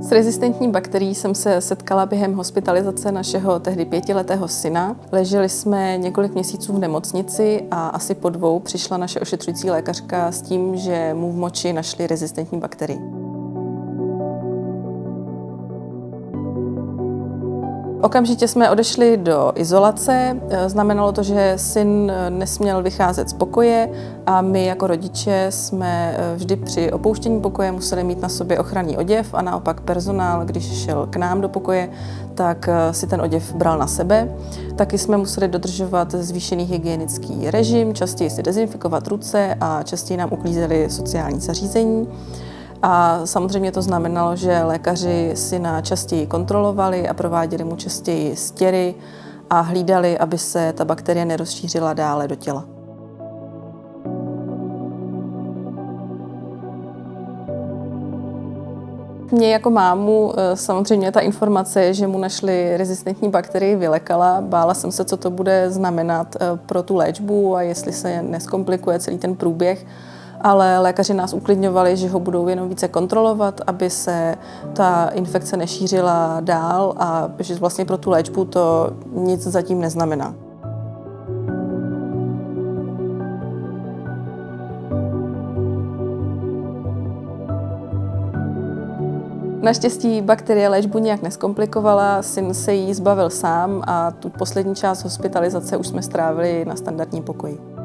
S rezistentní bakterií jsem se setkala během hospitalizace našeho tehdy 5letého syna. Leželi jsme několik měsíců v nemocnici a asi po 2 přišla naše ošetřující lékařka s tím, že mu v moči našli rezistentní bakterii. Okamžitě jsme odešli do izolace, znamenalo to, že syn nesměl vycházet z pokoje a my jako rodiče jsme vždy při opouštění pokoje museli mít na sobě ochranný oděv a naopak personál, když šel k nám do pokoje, tak si ten oděv bral na sebe. Taky jsme museli dodržovat zvýšený hygienický režim, častěji si dezinfikovat ruce a častěji nám uklízeli sociální zařízení. A samozřejmě to znamenalo, že lékaři syna častěji kontrolovali a prováděli mu častěji stěry a hlídali, aby se ta bakterie nerozšířila dále do těla. Mě jako mámu samozřejmě ta informace, že mu našli rezistentní bakterii, vylekala. Bála jsem se, co to bude znamenat pro tu léčbu a jestli se neskomplikuje celý ten průběh. Ale lékaři nás uklidňovali, že ho budou jenom více kontrolovat, aby se ta infekce nešířila dál a že vlastně pro tu léčbu to nic zatím neznamená. Naštěstí bakterie léčbu nějak neskomplikovala, syn se jí zbavil sám a tu poslední část hospitalizace už jsme strávili na standardním pokoji.